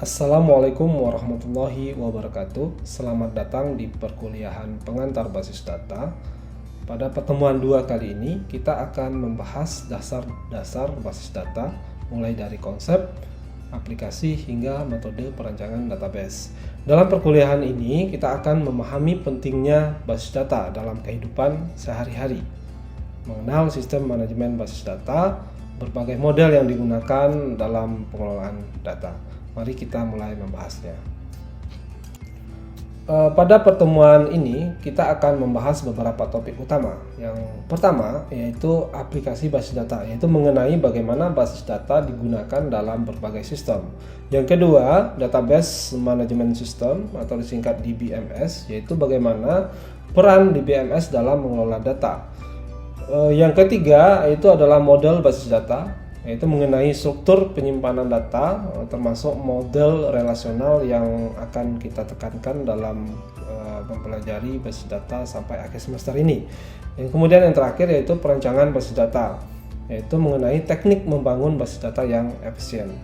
Assalamualaikum warahmatullahi wabarakatuh. Selamat datang di perkuliahan pengantar basis data. Pada pertemuan 2 kali ini kita akan membahas dasar-dasar basis data, mulai dari konsep, aplikasi hingga metode perancangan database. Dalam perkuliahan ini kita akan memahami pentingnya basis data dalam kehidupan sehari-hari, mengenal sistem manajemen basis data, berbagai model yang digunakan dalam pengelolaan data. Mari kita mulai membahasnya. Pada pertemuan ini kita akan membahas beberapa topik utama. Yang pertama yaitu aplikasi basis data, yaitu mengenai bagaimana basis data digunakan dalam berbagai sistem. Yang kedua, database management system atau disingkat DBMS, yaitu bagaimana peran DBMS dalam mengelola data. Yang ketiga itu adalah model basis data, yaitu mengenai struktur penyimpanan data, termasuk model relasional yang akan kita tekankan dalam mempelajari basis data sampai akhir semester ini. Yang kemudian yang terakhir yaitu perancangan basis data, yaitu mengenai teknik membangun basis data yang efisien.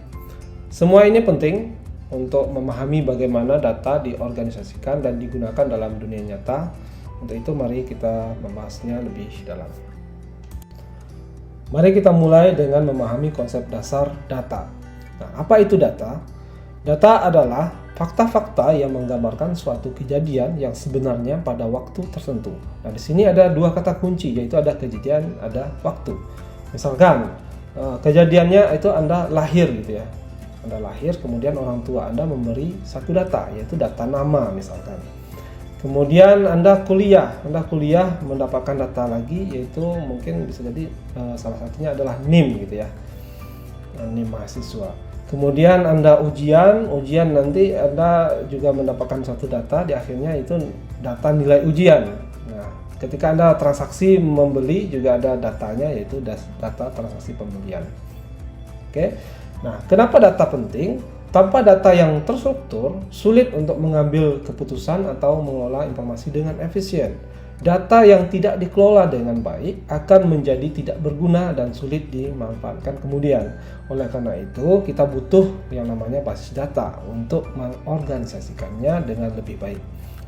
Semua ini penting untuk memahami bagaimana data diorganisasikan dan digunakan dalam dunia nyata. Untuk itu mari kita membahasnya lebih dalam. Mari kita mulai dengan memahami konsep dasar data. Nah, apa itu data? Data adalah fakta-fakta yang menggambarkan suatu kejadian yang sebenarnya pada waktu tertentu. Nah, di sini ada 2 kata kunci, yaitu ada kejadian, ada waktu. Misalkan kejadiannya itu Anda lahir gitu ya. Anda lahir, kemudian orang tua Anda memberi satu data, yaitu data nama misalkan. Kemudian Anda kuliah mendapatkan data lagi, yaitu mungkin bisa jadi salah satunya adalah NIM gitu ya, NIM mahasiswa. Kemudian Anda ujian nanti Anda juga mendapatkan satu data, di akhirnya itu data nilai ujian. Nah, ketika Anda transaksi membeli juga ada datanya, yaitu data transaksi pembelian. Oke. Nah, kenapa data penting? Tanpa data yang terstruktur, sulit untuk mengambil keputusan atau mengelola informasi dengan efisien. Data yang tidak dikelola dengan baik akan menjadi tidak berguna dan sulit dimanfaatkan kemudian. Oleh karena itu, kita butuh yang namanya basis data untuk mengorganisasikannya dengan lebih baik.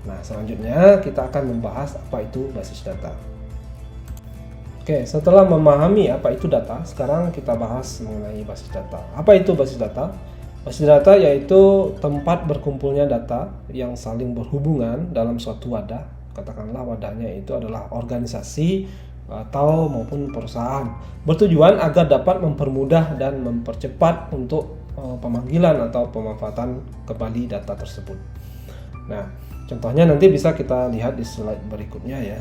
Nah, selanjutnya kita akan membahas apa itu basis data. Oke, setelah memahami apa itu data, sekarang kita bahas mengenai basis data. Apa itu basis data? Basis data yaitu tempat berkumpulnya data yang saling berhubungan dalam suatu wadah. Katakanlah wadahnya itu adalah organisasi atau maupun perusahaan. Bertujuan agar dapat mempermudah dan mempercepat untuk pemanggilan atau pemanfaatan kembali data tersebut. Nah, contohnya nanti bisa kita lihat di slide berikutnya ya.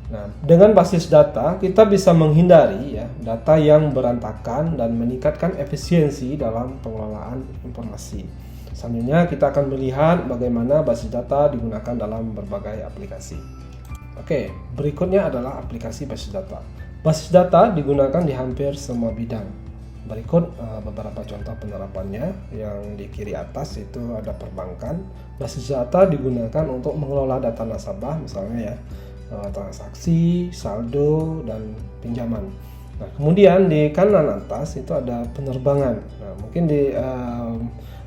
Nah, dengan basis data kita bisa menghindari ya data yang berantakan dan meningkatkan efisiensi dalam pengelolaan informasi. Selanjutnya kita akan melihat bagaimana basis data digunakan dalam berbagai aplikasi. Oke, berikutnya adalah aplikasi basis data. Basis data digunakan di hampir semua bidang. Berikut beberapa contoh penerapannya. Yang di kiri atas itu ada perbankan. Basis data digunakan untuk mengelola data nasabah misalnya ya, transaksi, saldo, dan pinjaman. Nah, kemudian di kanan atas itu ada penerbangan. Nah, mungkin di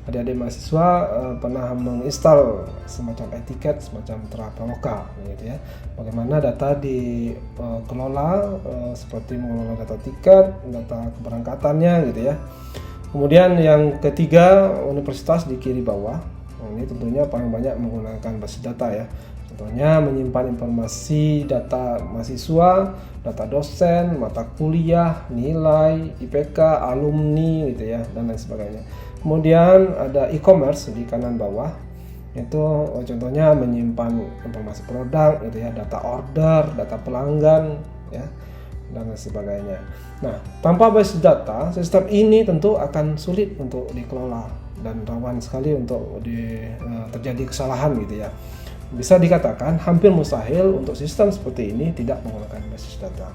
adik-adik mahasiswa pernah menginstal semacam etiket, semacam Traveloka, gitu ya. Bagaimana data dikelola seperti mengelola data tiket, data keberangkatannya, gitu ya. Kemudian yang ketiga, universitas di kiri bawah. Nah, ini tentunya paling banyak menggunakan basis data ya. Contohnya menyimpan informasi data mahasiswa, data dosen, mata kuliah, nilai, IPK, alumni gitu ya, dan lain sebagainya. Kemudian ada e-commerce di kanan bawah. Itu contohnya menyimpan informasi produk gitu ya, data order, data pelanggan ya, dan lain sebagainya. Nah, tanpa basis data, sistem ini tentu akan sulit untuk dikelola dan rawan sekali untuk terjadi kesalahan gitu ya. Bisa dikatakan hampir mustahil untuk sistem seperti ini tidak menggunakan basis data.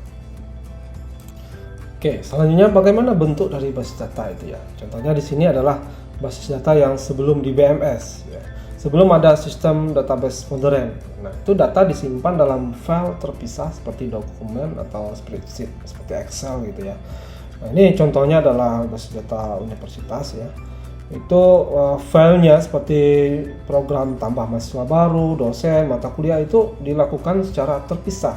Oke, selanjutnya bagaimana bentuk dari basis data itu ya? Contohnya di sini adalah basis data yang sebelum di BMS ya. Sebelum ada sistem database modern. Nah, itu data disimpan dalam file terpisah seperti dokumen atau spreadsheet seperti Excel gitu ya. Nah, ini contohnya adalah basis data universitas ya. itu filenya seperti program tambah mahasiswa baru, dosen, mata kuliah itu dilakukan secara terpisah.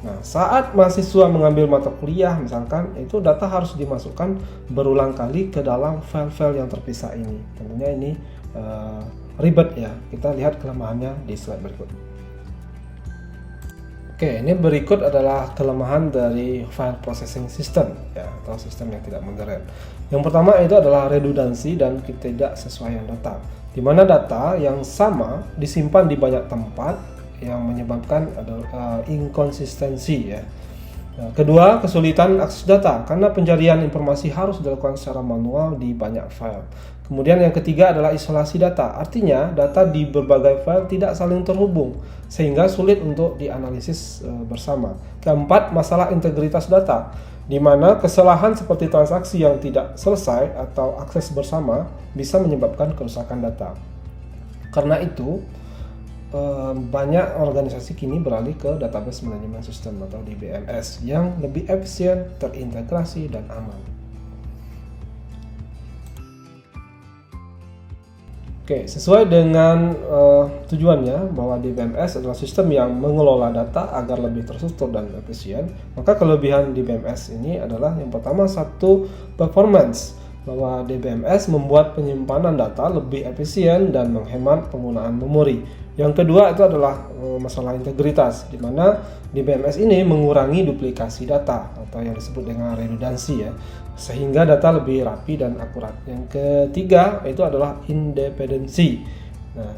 Nah, saat mahasiswa mengambil mata kuliah misalkan, itu data harus dimasukkan berulang kali ke dalam file-file yang terpisah ini. Tentunya ini ribet ya. Kita lihat kelemahannya di slide berikut. Oke, ini berikut adalah kelemahan dari file processing system ya, atau sistem yang tidak modern. Yang pertama itu adalah redundansi dan ketidaksesuaian data, di mana data yang sama disimpan di banyak tempat yang menyebabkan inkonsistensi ya. Kedua, kesulitan akses data karena pencarian informasi harus dilakukan secara manual di banyak file. Kemudian yang ketiga adalah isolasi data, artinya data di berbagai file tidak saling terhubung sehingga sulit untuk dianalisis bersama. Keempat, masalah integritas data, di mana kesalahan seperti transaksi yang tidak selesai atau akses bersama bisa menyebabkan kerusakan data. Karena itu, banyak organisasi kini beralih ke database management system atau DBMS yang lebih efisien, terintegrasi, dan aman. Oke, sesuai dengan tujuannya bahwa DBMS adalah sistem yang mengelola data agar lebih terstruktur dan efisien, maka kelebihan DBMS ini adalah yang pertama, satu, performance, bahwa DBMS membuat penyimpanan data lebih efisien dan menghemat penggunaan memori. Yang kedua itu adalah masalah integritas, di mana DBMS ini mengurangi duplikasi data atau yang disebut dengan redundansi ya, sehingga data lebih rapi dan akurat. Yang ketiga itu adalah independensi. Nah,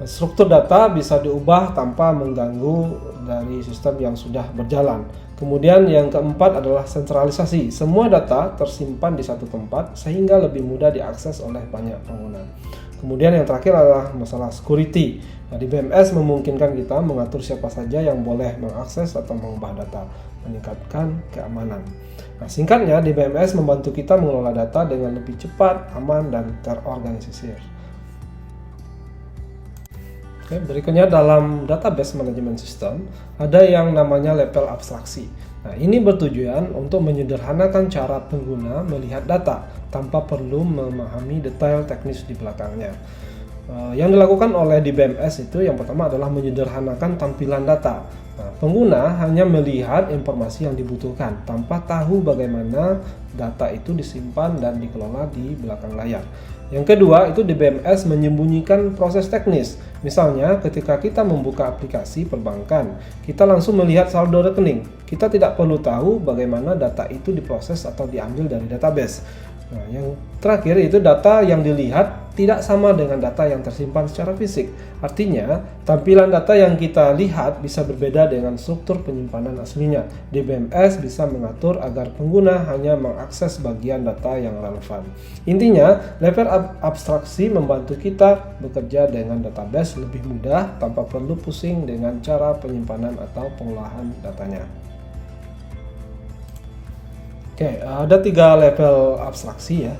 struktur data bisa diubah tanpa mengganggu dari sistem yang sudah berjalan. Kemudian yang keempat adalah sentralisasi. Semua data tersimpan di satu tempat sehingga lebih mudah diakses oleh banyak pengguna. Kemudian yang terakhir adalah masalah security. Nah, DBMS memungkinkan kita mengatur siapa saja yang boleh mengakses atau mengubah data, meningkatkan keamanan. Nah, singkatnya, DBMS membantu kita mengelola data dengan lebih cepat, aman, dan terorganisir. Oke, berikutnya dalam database management system ada yang namanya level abstraksi. Nah, ini bertujuan untuk menyederhanakan cara pengguna melihat data tanpa perlu memahami detail teknis di belakangnya. Yang dilakukan oleh DBMS itu yang pertama adalah menyederhanakan tampilan data. Nah, pengguna hanya melihat informasi yang dibutuhkan tanpa tahu bagaimana data itu disimpan dan dikelola di belakang layar. Yang kedua, itu DBMS menyembunyikan proses teknis. Misalnya, ketika kita membuka aplikasi perbankan, kita langsung melihat saldo rekening. Kita tidak perlu tahu bagaimana data itu diproses atau diambil dari database. Nah, yang terakhir itu data yang dilihat tidak sama dengan data yang tersimpan secara fisik. Artinya, tampilan data yang kita lihat bisa berbeda dengan struktur penyimpanan aslinya. DBMS bisa mengatur agar pengguna hanya mengakses bagian data yang relevan. Intinya, level abstraksi membantu kita bekerja dengan database lebih mudah tanpa perlu pusing dengan cara penyimpanan atau pengolahan datanya. Oke, ada 3 level abstraksi ya.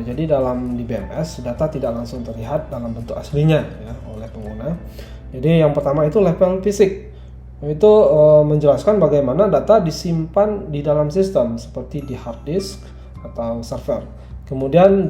Jadi dalam DBMS data tidak langsung terlihat dalam bentuk aslinya ya oleh pengguna. Jadi yang pertama itu level fisik. Itu menjelaskan bagaimana data disimpan di dalam sistem seperti di hard disk atau server. Kemudian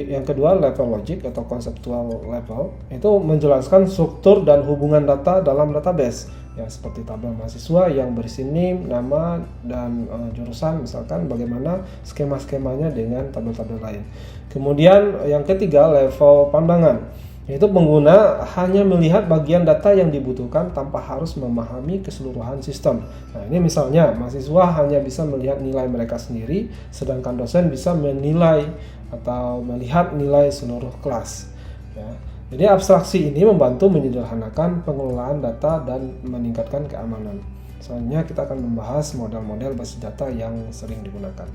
yang kedua level logic atau conceptual level itu menjelaskan struktur dan hubungan data dalam database. Ya, seperti tabel mahasiswa yang berisi NIM, nama, dan jurusan, misalkan bagaimana skema-skemanya dengan tabel-tabel lain. Kemudian yang ketiga level pandangan, yaitu pengguna hanya melihat bagian data yang dibutuhkan tanpa harus memahami keseluruhan sistem. Nah, ini misalnya mahasiswa hanya bisa melihat nilai mereka sendiri, sedangkan dosen bisa menilai atau melihat nilai seluruh kelas. Ya. Jadi abstraksi ini membantu menyederhanakan pengelolaan data dan meningkatkan keamanan. Selanjutnya kita akan membahas model-model basis data yang sering digunakan.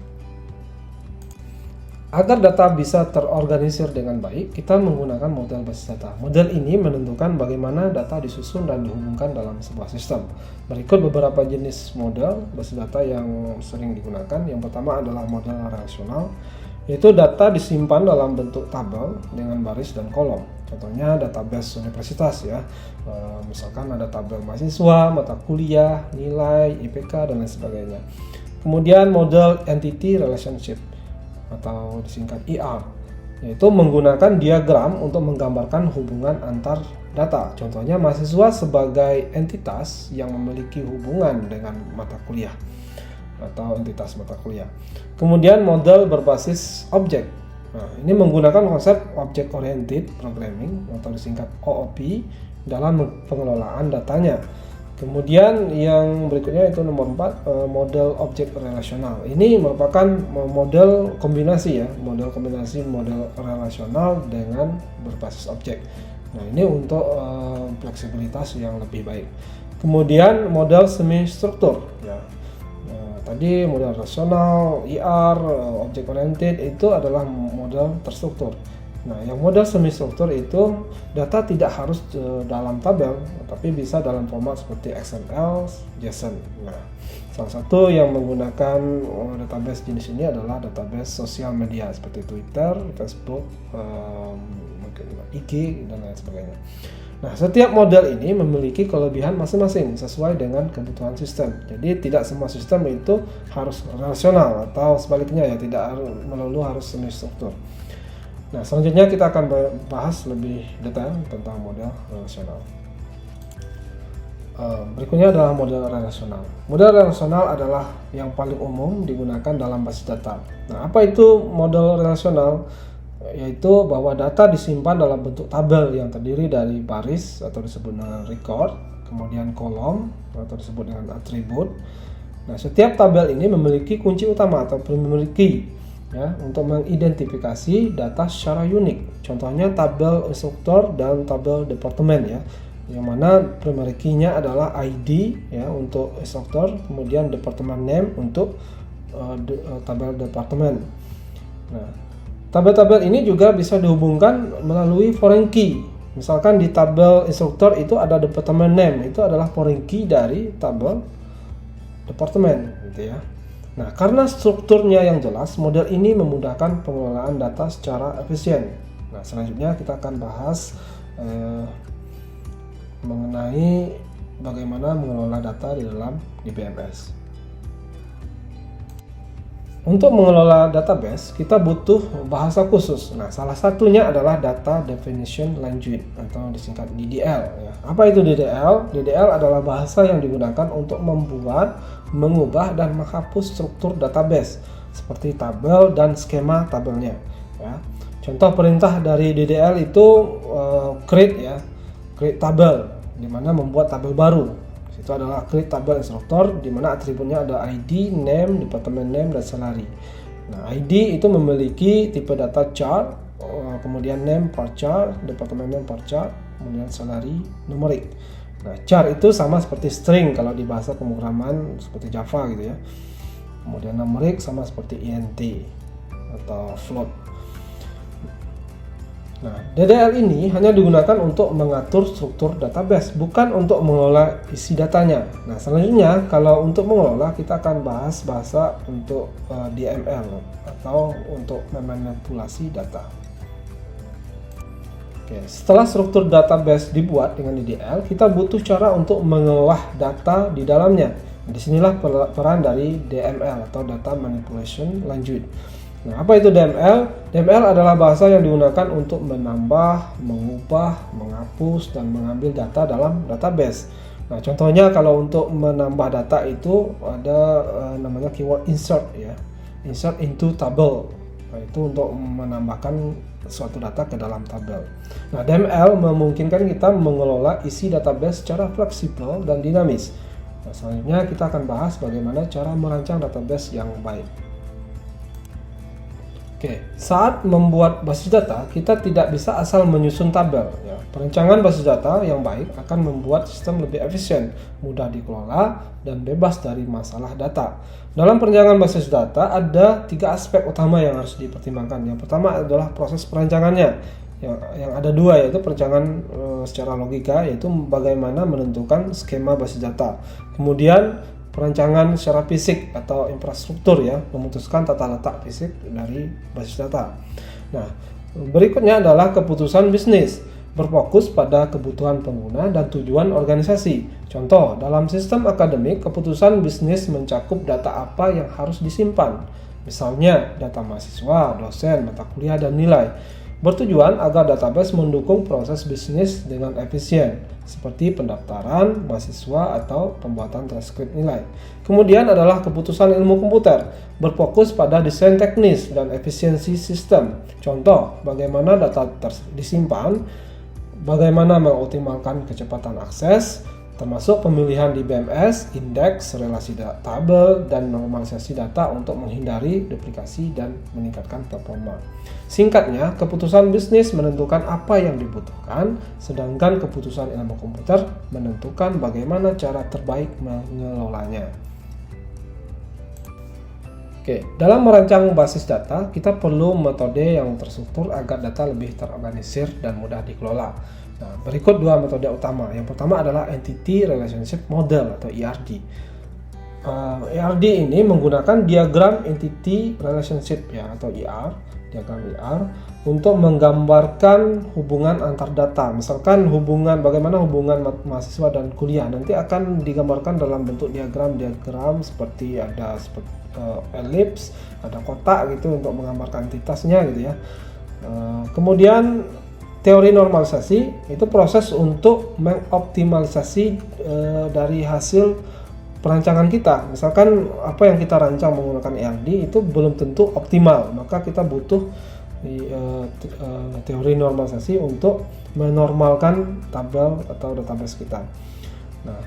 Agar data bisa terorganisir dengan baik, kita menggunakan model basis data. Model ini menentukan bagaimana data disusun dan dihubungkan dalam sebuah sistem. Berikut beberapa jenis model basis data yang sering digunakan. Yang pertama adalah model relasional, yaitu data disimpan dalam bentuk tabel dengan baris dan kolom. Contohnya database universitas ya, misalkan ada tabel mahasiswa, mata kuliah, nilai, IPK, dan lain sebagainya. Kemudian model entity relationship atau disingkat ER. yaitu menggunakan diagram untuk menggambarkan hubungan antar data. Contohnya mahasiswa sebagai entitas yang memiliki hubungan dengan mata kuliah atau entitas mata kuliah. Kemudian model berbasis objek. Nah, ini menggunakan konsep Object Oriented Programming atau disingkat OOP dalam pengelolaan datanya. Kemudian yang berikutnya itu nomor 4, model objek relasional. Ini merupakan model kombinasi model relasional dengan berbasis objek. Nah, ini untuk fleksibilitas yang lebih baik. Kemudian model semi struktur ya. Tadi model rasional, IR, object oriented itu adalah model terstruktur. Nah, yang model semi struktur itu data tidak harus dalam tabel, tapi bisa dalam format seperti XML, JSON. Nah, salah satu yang menggunakan database jenis ini adalah database sosial media seperti Twitter, Facebook, IG, dan lain sebagainya. Nah, setiap model ini memiliki kelebihan masing-masing sesuai dengan kebutuhan sistem. Jadi tidak semua sistem itu harus relasional atau sebaliknya tidak melulu harus semi struktur. Nah, selanjutnya kita akan bahas lebih detail tentang model relasional. Berikutnya adalah model relasional. Model relasional adalah yang paling umum digunakan dalam basis data. Nah, apa itu model relasional? Yaitu bahwa data disimpan dalam bentuk tabel yang terdiri dari baris atau disebut dengan record, kemudian kolom atau disebut dengan atribut. Nah, setiap tabel ini memiliki kunci utama atau primary key untuk mengidentifikasi data secara unik. Contohnya tabel instruktur dan tabel departemen yang mana primary key-nya adalah ID untuk instruktur, kemudian department name untuk tabel departemen. Nah, tabel-tabel ini juga bisa dihubungkan melalui foreign key. Misalkan di tabel instruktur itu ada department name, itu adalah foreign key dari tabel departemen gitu ya. Nah, karena strukturnya yang jelas, model ini memudahkan pengelolaan data secara efisien. Nah, selanjutnya kita akan bahas mengenai bagaimana mengelola data di dalam DBMS. Untuk mengelola database, kita butuh bahasa khusus. Nah, salah satunya adalah Data Definition Language atau disingkat DDL. Apa itu DDL? DDL adalah bahasa yang digunakan untuk membuat, mengubah, dan menghapus struktur database seperti tabel dan skema tabelnya. Contoh perintah dari DDL itu create tabel, di mana membuat tabel baru. Itu adalah create tabel instruktur di mana atributnya ada ID, name, department name, dan salary. Nah, ID itu memiliki tipe data chart, kemudian name per chart, department name per chart, kemudian salary numerik. Nah, chart itu sama seperti string kalau di bahasa pemrograman seperti Java gitu ya. Kemudian numerik sama seperti int atau float. Nah, DDL ini hanya digunakan untuk mengatur struktur database, bukan untuk mengelola isi datanya. Nah, selanjutnya kalau untuk mengelola kita akan bahas bahasa untuk DML atau untuk memanipulasi data. Oke, setelah struktur database dibuat dengan DDL, kita butuh cara untuk mengolah data di dalamnya. Disinilah peran dari DML atau Data Manipulation Language. Nah, apa itu DML? DML adalah bahasa yang digunakan untuk menambah, mengubah, menghapus, dan mengambil data dalam database. Nah, contohnya kalau untuk menambah data itu ada namanya keyword insert insert into table. Nah, itu untuk menambahkan suatu data ke dalam tabel. Nah, DML memungkinkan kita mengelola isi database secara fleksibel dan dinamis. Nah, selanjutnya kita akan bahas bagaimana cara merancang database yang baik. Oke, saat membuat basis data, kita tidak bisa asal menyusun tabel. Perencangan basis data yang baik akan membuat sistem lebih efisien, mudah dikelola, dan bebas dari masalah data. Dalam perencangan basis data, ada 3 aspek utama yang harus dipertimbangkan. Yang pertama adalah proses perancangannya. Yang ada 2, yaitu perencangan secara logika, yaitu bagaimana menentukan skema basis data. Kemudian perancangan secara fisik atau infrastruktur memutuskan tata letak fisik dari basis data. Nah, berikutnya adalah keputusan bisnis, berfokus pada kebutuhan pengguna dan tujuan organisasi. Contoh, dalam sistem akademik, keputusan bisnis mencakup data apa yang harus disimpan. misalnya data mahasiswa, dosen, mata kuliah, dan nilai. Bertujuan agar database mendukung proses bisnis dengan efisien, seperti pendaftaran mahasiswa atau pembuatan transkrip nilai. Kemudian adalah keputusan ilmu komputer, berfokus pada desain teknis dan efisiensi sistem. Contoh, bagaimana data disimpan, bagaimana mengoptimalkan kecepatan akses, termasuk pemilihan di BMS, indeks, relasi tabel, dan normalisasi data untuk menghindari duplikasi dan meningkatkan performa. Singkatnya, keputusan bisnis menentukan apa yang dibutuhkan, sedangkan keputusan ilmu komputer menentukan bagaimana cara terbaik mengelolanya. Oke, dalam merancang basis data, kita perlu metode yang terstruktur agar data lebih terorganisir dan mudah dikelola. Nah, berikut dua metode utama. Yang pertama adalah Entity Relationship Model atau ERD. ERD ini menggunakan diagram Entity Relationship ya atau diagram ER untuk menggambarkan hubungan antar data. Misalkan bagaimana hubungan mahasiswa dan kuliah nanti akan digambarkan dalam bentuk diagram seperti ada elips, ada kotak gitu untuk menggambarkan entitasnya gitu ya. Kemudian teori normalisasi itu proses untuk mengoptimalisasi dari hasil perancangan kita. Misalkan apa yang kita rancang menggunakan ERD itu belum tentu optimal, maka kita butuh teori normalisasi untuk menormalkan tabel atau database kita. Nah,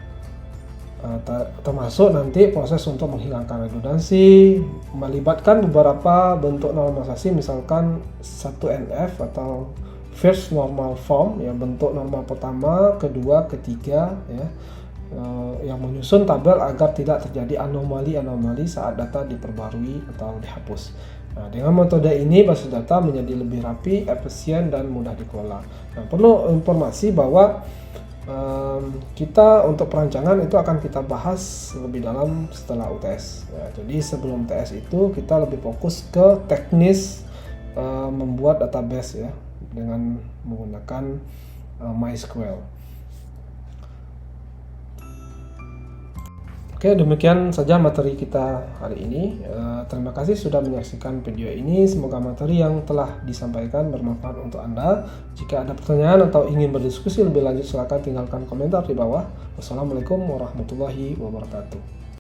termasuk nanti proses untuk menghilangkan redundansi, melibatkan beberapa bentuk normalisasi, misalkan 1NF atau first normal form, ya bentuk normal pertama, kedua, ketiga, ya, yang menyusun tabel agar tidak terjadi anomali saat data diperbarui atau dihapus. Nah, dengan metode ini basis data menjadi lebih rapi, efisien, dan mudah dikelola. Nah, perlu informasi bahwa kita untuk perancangan itu akan kita bahas lebih dalam setelah UTS. Ya, jadi sebelum UTS itu kita lebih fokus ke teknis membuat database ya dengan menggunakan MySQL. Oke, demikian saja materi kita hari ini. Terima kasih sudah menyaksikan video ini. Semoga materi yang telah disampaikan bermanfaat untuk Anda. Jika ada pertanyaan atau ingin berdiskusi lebih lanjut, silakan tinggalkan komentar di bawah. Wassalamualaikum warahmatullahi wabarakatuh.